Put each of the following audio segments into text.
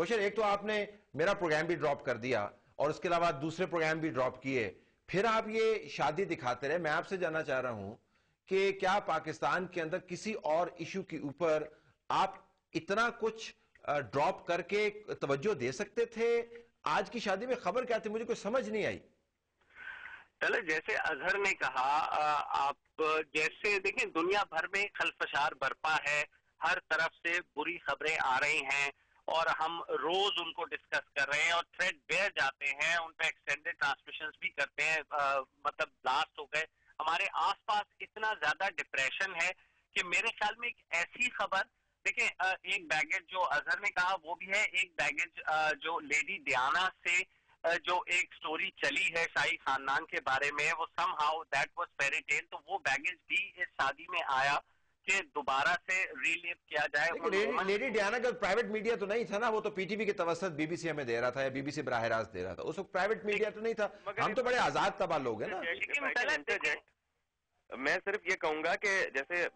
بشر ایک تو آپ نے میرا پروگرام بھی ڈراپ کر دیا اور اس کے علاوہ دوسرے پروگرام بھی ڈراپ کیے, پھر آپ یہ شادی دکھاتے رہے. میں آپ سے جاننا چاہ رہا ہوں کہ کیا پاکستان کے اندر کسی اور ایشو کے اوپر آپ اتنا کچھ ڈراپ کر کے توجہ دے سکتے تھے؟ آج کی شادی میں خبر کیا تھی, مجھے کوئی سمجھ نہیں آئی. چلے جیسے اظہر نے کہا, آپ جیسے دیکھیں دنیا بھر میں خلفشار برپا ہے, ہر طرف سے بری خبریں آ رہی ہیں اور ہم روز ان کو ڈسکس کر رہے ہیں اور تھریڈ بیئر جاتے ہیں, ان پہ ایکسٹینڈڈ ٹرانسمیشنز بھی کرتے ہیں, مطلب بلاسٹ ہو گئے. ہمارے آس پاس اتنا زیادہ ڈپریشن ہے کہ میرے خیال میں ایک ایسی خبر, دیکھیں ایک بیگیج جو اظہر نے کہا وہ بھی ہے, ایک بیگیج جو لیڈی ڈیانا سے جو ایک سٹوری چلی ہے شاہی خاندان کے بارے میں, وہ some how that was fairy tale, تو وہ بیگیج بھی اس شادی میں آیا کہ دوبارہ سے ریلیو کیا جائے. لیڈی ڈیانا کا پرائیویٹ میڈیا تو نہیں تھا نا, وہ تو پی ٹی وی کے توسط بی بی سی ہمیں دے رہا تھا یا بی بی سی براہ راست دے رہا تھا, اس وقت پرائیویٹ میڈیا تو نہیں تھا. ہم تو بڑے آزاد طبع لوگ ہیں نا. میں صرف یہ کہوں گا کہ جیسے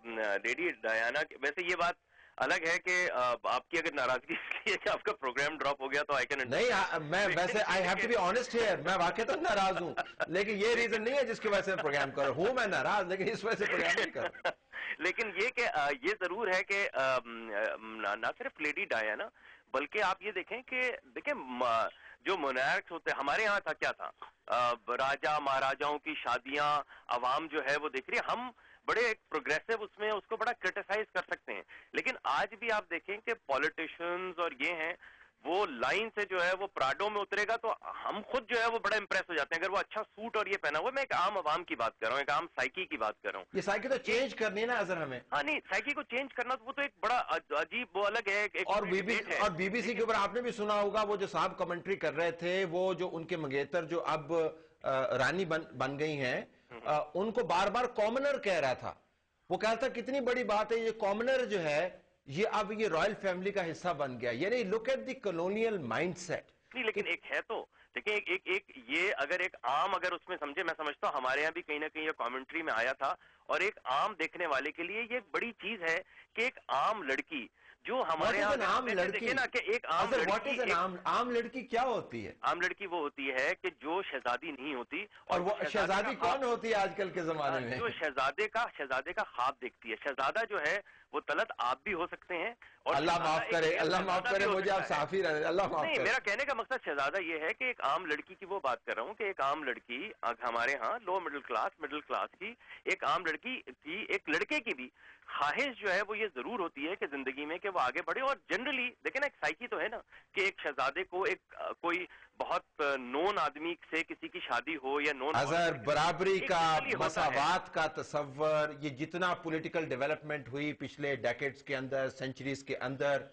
لیڈی ڈیانا, ویسے یہ بات الگ ہے کہ آپ کی اگر ناراضگی اس لیے کہ آپ کا پروگرام ڈراپ ہو گیا تو آئی کین نہیں, میں ویسے I have to be honest here, میں واقعتاً ناراض ہوں, لیکن یہ ریزن نہیں ہے جس کی وجہ سے پروگرام کر رہا ہوں. میں ناراض, لیکن اس وجہ سے پروگرام نہیں کر رہا. لیکن یہ کہ یہ ضرور ہے کہ نہ صرف لیڈی ڈیانا بلکہ آپ یہ دیکھیں کہ جو مونارکس ہوتے ہیں ہمارے یہاں تھا, کیا تھا, راجا مہاراجاؤں کی شادیاں عوام جو ہے وہ دیکھ رہی ہے. ہم بڑے ایک پروگریسو اس میں اس کو بڑا کرٹیسائز کر سکتے ہیں, لیکن آج بھی آپ دیکھیں کہ پولیٹیشنز اور یہ ہیں وہ لائن سے جو ہے وہ پراڈو میں اترے گا تو ہم خود جو ہے وہ بڑا امپریس ہو جاتے ہیں اگر وہ اچھا سوٹ اور یہ پہنا ہوا. میں ایک عام عوام کی بات کر رہا ہوں, ایک عام سائیکی کی بات کر رہا ہوں. یہ سائیکی تو چینج کرنی ہے نا اظہر ہمیں. ہاں نہیں, سائیکی کو چینج کرنا وہ تو ایک بڑا عجیب, وہ الگ ہے. اور بی بی سی کے اوپر آپ نے بھی سنا ہوگا وہ جو صاحب کمنٹری کر رہے تھے, وہ جو ان کے منگیتر جو اب رانی بن گئی ہیں, ان کو بار بار کامنر کہہ رہا تھا. وہ کہہ رہا تھا کتنی بڑی بات ہے, یہ کامنر جو ہے یہ اب یہ رائل فیملی کا حصہ بن گیا. یعنی look at the colonial mindset. نہیں لیکن ایک ہے تو دیکھیں ایک یہ اگر ایک عام اگر اس میں سمجھے, میں سمجھتا ہوں ہمارے یہاں بھی کہیں نہ کہیں یہ کامنٹری میں آیا تھا, اور ایک عام دیکھنے والے کے لیے یہ ایک بڑی چیز ہے کہ ایک عام لڑکی جو ہمارے یہاں دیکھیں نا کہ ایک عام لڑکی کیا ہوتی ہے؟ عام لڑکی وہ ہوتی ہے کہ جو شہزادی نہیں ہوتی, اور وہ شہزادی کون ہوتی ہے آج کل کے زمانے میں؟ جو شہزادے کا خواب دیکھتی ہے. شہزادہ جو ہے وہ طلعت آپ بھی ہو سکتے ہیں, اور اللہ معاف کرے مجھے آپ صافی رہے, اللہ معاف کرے. میرا کہنے کا مقصد شہزادہ یہ ہے کہ ایک عام لڑکی کی وہ بات کر رہا ہوں کہ ایک عام لڑکی ہمارے ہاں لو مڈل کلاس کی ایک عام لڑکی کی, ایک لڑکے کی بھی خواہش جو ہے وہ یہ ضرور ہوتی ہے کہ زندگی میں کہ وہ آگے بڑھے. اور جنرلی دیکھیں نا ایک سائیکی تو ہے نا کہ ایک شہزادے کو ایک کوئی بہت نون آدمی سے کسی کی شادی ہو یا نون اظہر برابری کا, مساوات کا تصور, یہ جتنا پولیٹیکل ڈیولپمنٹ ہوئی پچھلے ڈیکیڈز کے اندر, سینچریز کے اندر,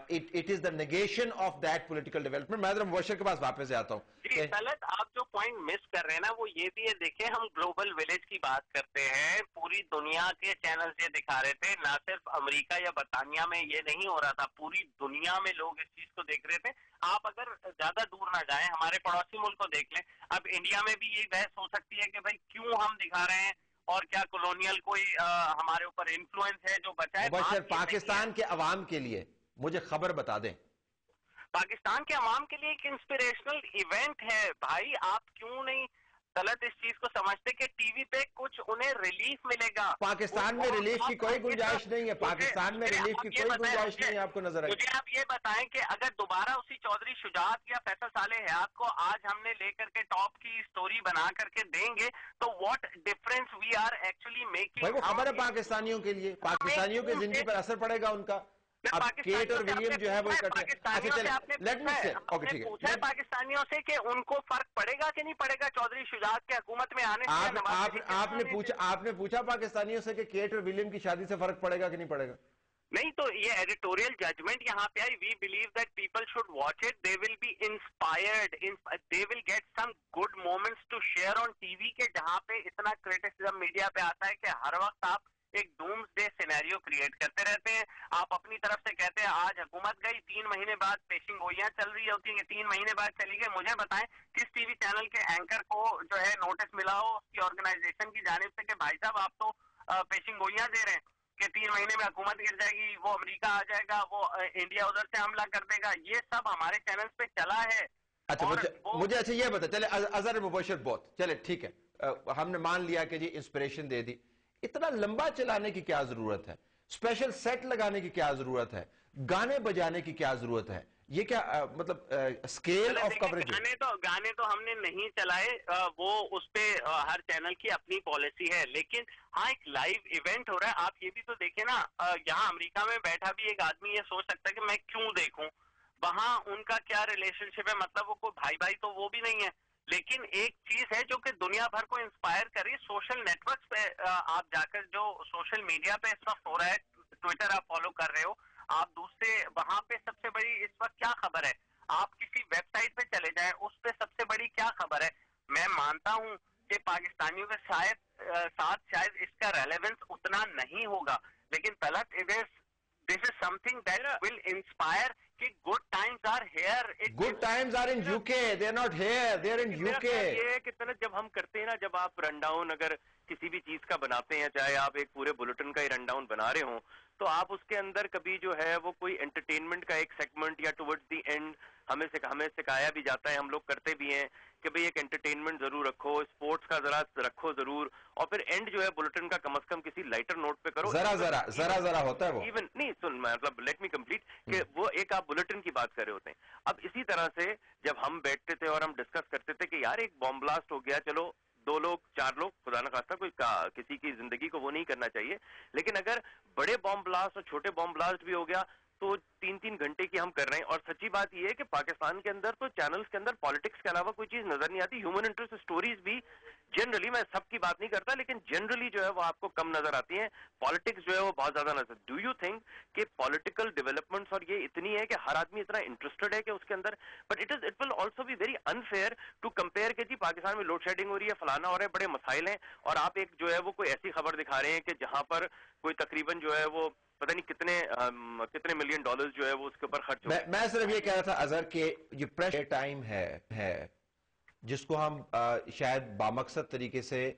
it is the negation of that political development. میں ذرا مبشر کے پاس واپس آتا ہوں. جی طلعت, آپ جو پوائنٹ مس کر رہے ہیں نا وہ یہ بھی ہے, دیکھیں ہم گلوبل ولیج کی بات کرتے ہیں, پوری دنیا کے چینلز یہ دکھا رہے تھے, نہ صرف امریکہ یا برطانیہ میں یہ نہیں ہو رہا تھا, پوری دنیا میں لوگ اس چیز کو دیکھ رہے تھے. آپ اگر زیادہ دور نہ جائیں, ہمارے پڑوسی ملک کو دیکھ لیں. اب انڈیا میں بھی یہی بحث ہو سکتی ہے کہ بھائی کیوں ہم دکھا رہے ہیں, اور کیا کولونیل کوئی ہمارے اوپر انفلوئنس ہے جو بچا ہے. مبشر پاکستان کے عوام کے لیے مجھے خبر بتا دیں, پاکستان کے عوام کے لیے ایک انسپریشنل ایونٹ ہے بھائی. آپ کیوں نہیں غلط اس چیز کو سمجھتے کہ ٹی وی پہ کچھ انہیں ریلیف ملے گا؟ پاکستان میں ریلیف کی کوئی گنجائش نہیں ہے, پاکستان میں ریلیف کی کوئی گنجائش نہیں ہے. آپ کو نظر آئے, مجھے آپ یہ بتائیں کہ اگر دوبارہ اسی چودھری شجاعت یا فیصل صالح حیات کو آج ہم نے لے کر کے ٹاپ کی سٹوری بنا کر کے دیں گے تو what difference we are actually making. بھائی وہ خبر ہے پاکستانیوں کے لیے, پاکستانیوں کی زندگی پر اثر پڑے گا ان کا. اب کیٹ اور ولیم جو ہے وہ پاکستانیوں سے کہ ان کو فرق پڑے گا کہ نہیں پڑے گا چودھری شجاعت کے حکومت میں آنے سے؟ آپ نے پوچھا پاکستانیوں سے کہ کیٹ اور ولیم کی شادی سے فرق پڑے گا کہ نہیں پڑے گا؟ نہیں, تو یہ ایڈیٹوریل ججمنٹ یہاں پہ آئی. We believe that people should watch it, they will be inspired, they will get some good moments to share on T V, کے جہاں پہ اتنا کریٹیسزم میڈیا پہ آتا ہے کہ ہر وقت آپ ایک ڈومز ڈے سینیریو کریٹ کرتے رہتے ہیں. آپ اپنی طرف سے کہتے ہیں آج حکومت گئی, 3 مہینے بعد پیشنگ گوئیاں چل رہی ہوتی ہیں, 3 مہینے بعد چلی گئی. مجھے بتائیں کس ٹی وی چینل کے اینکر کو جو ہے نوٹس ملا ہو اس کی آرگنائزیشن کی جانب سے کہ بھائی صاحب آپ تو پیشنگ گوئیاں دے رہے ہیں؟ کہ 3 مہینے میں حکومت گر جائے گی, وہ امریکہ آ جائے گا, وہ انڈیا ادھر سے حملہ کر دے گا, یہ سب ہمارے چینلز پہ چلا ہے. اچھا مجھے اچھا یہ بتا, چلے اظہر مبشر بہت چلے ٹھیک ہے, ہم نے مان لیا کہ جی انسپریشن دے دی, اتنا لمبا چلانے کی کیا ضرورت ہے, اسپیشل سیٹ لگانے کی کیا ضرورت ہے, گانے بجانے کی کیا ضرورت ہے, یہ کیا مطلب اسکیل آف کوریج ہے؟ گانے تو ہم نے نہیں چلائے, وہ اس پہ ہر چینل کی اپنی پالیسی ہے, لیکن ہاں ایک لائیو ایونٹ ہو رہا ہے. آپ یہ بھی تو دیکھیں نا, یہاں امریکہ میں بیٹھا بھی ایک آدمی یہ سوچ سکتا ہے کہ میں کیوں دیکھوں, وہاں ان کا کیا ریلیشن شپ ہے, مطلب وہ کوئی بھائی بھائی تو وہ بھی نہیں ہے, لیکن ایک چیز ہے جو کہ دنیا بھر کو انسپائر کر رہی ہے. سوشل نیٹ ورکس پہ آپ جا کر جو سوشل میڈیا پہ اس وقت ہو رہا ہے, ٹویٹر آپ فالو کر رہے ہو, آپ دوسرے وہاں پہ سب سے بڑی اس وقت کیا خبر ہے, آپ کسی ویب سائٹ پہ چلے جائیں, اس پہ سب سے بڑی کیا خبر ہے. میں مانتا ہوں کہ پاکستانیوں کے ساتھ شاید اس کا ریلیونس اتنا نہیں ہوگا, لیکن Talat this is something that will inspire کہ good times are here. Good times are in UK, they are not here, they are in UK. یہ ہے کہ طلعت جب ہم کرتے ہیں نا, جب آپ رن ڈاؤن اگر کسی بھی چیز کا بناتے ہیں, چاہے آپ ایک پورے بلٹن کا ہی رن ڈاؤن بنا رہے ہوں, تو آپ اس کے اندر کبھی جو ہے وہ کوئی انٹرٹینمنٹ کا ایک سیگمنٹ یا ٹورڈز دی اینڈ ہمیں سکھایا بھی جاتا ہے, ہم لوگ کرتے بھی ہیں کہ بھئی ایک انٹرٹینمنٹ ضرور رکھو, اسپورٹس کا ذرا رکھو ضرور, اور پھر اینڈ جو ہے بلٹن کا کم از کم کسی لائٹر نوٹ پہ کرو. ذرا ہوتا ہے وہ ایون نہیں سن, مطلب لیٹ می کمپلیٹ, کہ وہ ایک آپ بلٹن کی بات کر رہے ہوتے ہیں. اب اسی طرح سے جب ہم بیٹھتے تھے اور ہم ڈسکس کرتے تھے کہ یار ایک بام بلاسٹ ہو گیا, چلو 2 لوگ 4 لوگ, خدا نہ خواستہ کوئی کسی کی زندگی کو وہ نہیں کرنا چاہیے, لیکن اگر بڑے بام بلاسٹ اور چھوٹے بام بلاسٹ بھی ہو گیا تو 3 گھنٹے کی ہم کر رہے ہیں. اور سچی بات یہ ہے کہ پاکستان کے اندر تو چینلز کے اندر پالیٹکس کے علاوہ کوئی چیز نظر نہیں آتی. ہیومن انٹرسٹ سٹوریز بھی جنرلی, میں سب کی بات نہیں کرتا, لیکن جنرلی جو ہے وہ آپ کو کم نظر آتی ہیں. پالیٹکس جو ہے وہ بہت زیادہ نظر. ڈو یو تھنک کہ پولیٹیکل ڈیولپمنٹس اور یہ اتنی ہے کہ ہر آدمی اتنا انٹرسٹڈ ہے کہ اس کے اندر, but it will also be very unfair to compare کہ جی پاکستان میں لوڈ شیڈنگ ہو رہی ہے, فلانا ہو رہا ہے, بڑے مسائل ہیں, اور آپ ایک جو ہے وہ کوئی ایسی خبر دکھا رہے ہیں کہ جہاں پر کوئی تقریباً جو ہے وہ پتہ نہیں کتنے ملین ڈالرز جو ہے وہ اس کے اوپر خرچ ہو گئے. میں صرف یہ کہہ رہا تھا اظہر کہ یہ پریشر ٹائم ہے جس کو ہم شاید بامقصد طریقے سے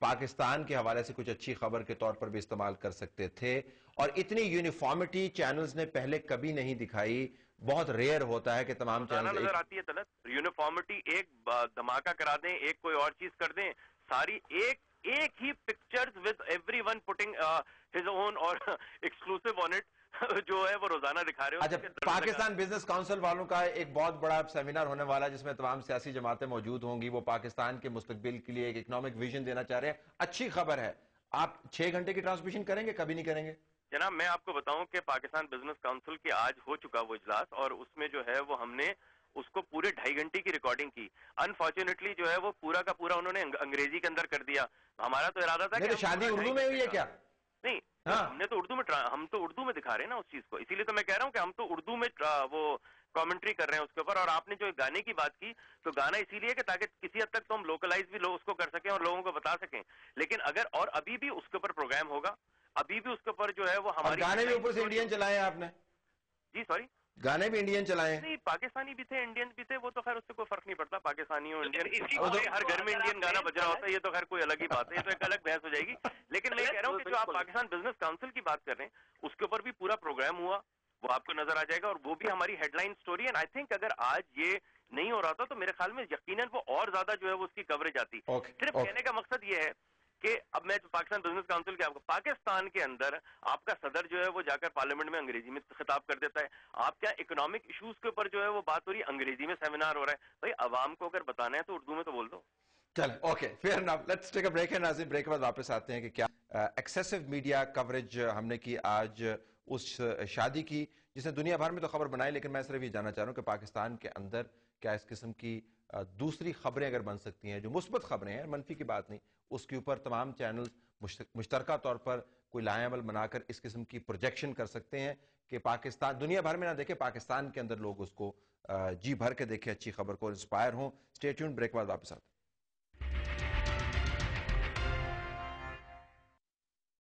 پاکستان کے حوالے سے کچھ اچھی خبر کے طور پر بھی استعمال کر سکتے تھے, اور اتنی یونیفارمٹی چینلز نے پہلے کبھی نہیں دکھائی. بہت ریئر ہوتا ہے کہ تمام چینلز نظر آتی ہے طلعت, یونیفارمٹی ایک دھماکہ کرا دیں, ایک کوئی اور چیز کر دیں, ساری ایک ہی pictures with every one putting his own اور ایکسکلوسیو آن اٹ جو ہے وہ روزانہ دکھا رہے ہو. اچھا, پاکستان بزنس کاؤنسل والوں کا ایک بہت بڑا سیمینار ہونے والا ہے جس میں تمام سیاسی جماعتیں موجود ہوں گی. وہ پاکستان کے مستقبل کے لیے ایک اکنامک ویژن دینا چاہ رہے ہیں. اچھی خبر ہے. آپ 6 گھنٹے کی ٹرانسمیشن کریں گے, کبھی نہیں کریں گے؟ جناب میں آپ کو بتاؤں کہ پاکستان بزنس کاؤنسل کی آج ہو چکا وہ اجلاس, اور اس میں جو ہے وہ ہم نے اس کو پورے 2.5 گھنٹے کی ریکارڈنگ کی. انفارچونیٹلی جو ہے وہ پورا کا پورا انہوں نے انگریزی کے اندر کر دیا. ہمارا تو ارادہ تھا کہ شادی اردو میں ہوئی ہے کیا؟ نہیں, ہم نے تو اردو میں دکھا رہے ہیں نا اس چیز کو, اسی لیے تو میں کہہ رہا ہوں کہ ہم تو اردو میں وہ کامنٹری کر رہے ہیں اس کے اوپر. اور آپ نے جو گانے کی بات کی, تو گانا اسی لیے کہ تاکہ کسی حد تک تو ہم لوکلائز بھی اس کو کر سکیں اور لوگوں کو بتا سکیں. لیکن اگر, اور ابھی بھی اس کے اوپر پروگرام ہوگا, ابھی بھی اس کے اوپر جو ہے وہ ہمارے گانے بھی اوپر سے انڈین چلائے ہیں آپ نے؟ جی سوری, گانے بھی انڈین چلائے ہیں؟ نہیں, پاکستانی بھی تھے, انڈین بھی تھے, وہ تو خیر اس سے کوئی فرق نہیں پڑتا, پاکستانی ہو انڈین, ہر گھر میں انڈین گانا بج رہا ہوتا ہے, یہ تو خیر کوئی الگ ہی بات ہے, یہ تو ایک الگ بحث ہو جائے گی. لیکن میں کہہ رہا ہوں کہ جو آپ پاکستان بزنس کاؤنسل کی بات کر رہے ہیں, اس کے اوپر بھی پورا پروگرام ہوا, وہ آپ کو نظر آ جائے گا, اور وہ بھی ہماری ہیڈ لائن سٹوری ہے. آئی تھنک اگر آج یہ نہیں ہو رہا تھا تو میرے خیال میں یقیناً وہ اور زیادہ جو ہے وہ اس کی کوریج آتی. صرف کہنے کا مقصد یہ ہے کہ اب میں پاکستان بزنس کاؤنسل کے آپ کو, پاکستان کے اندر آپ کا صدر جو ہے وہ جا کر پارلیمنٹ میں انگریزی میں خطاب کر دیتا ہے. آپ کیا اکنامک ایشوز کے اوپر جو ہے وہ بات ہو رہی ہے, انگریزی میں سیمینار ہو رہا ہے. بھائی عوام کو اگر بتانا ہے تو اردو میں تو بول دو. چلیں, okay, fair enough. Let's take a break ہے ناظرین. بریک کے بعد واپس آتے ہیں کہ کیا ایکسیسو میڈیا کوریج ہم نے کی آج اس شادی کی جس نے دنیا بھر میں تو خبر بنائی, لیکن میں صرف یہ جاننا چاہ رہا ہوں کہ پاکستان کے اندر کیا اس قسم کی دوسری خبریں اگر بن سکتی ہیں, جو مثبت خبریں ہیں, منفی کی بات نہیں, اس کے اوپر تمام چینلز مشترکہ طور پر کوئی لائے عمل بنا کر اس قسم کی پروجیکشن کر سکتے ہیں کہ پاکستان دنیا بھر میں نہ دیکھے, پاکستان کے اندر لوگ اس کو جی بھر کے دیکھیں, اچھی خبر کو انسپائر ہوں. اسٹے ٹیونڈ, بریک بعد واپس آتے ہیں.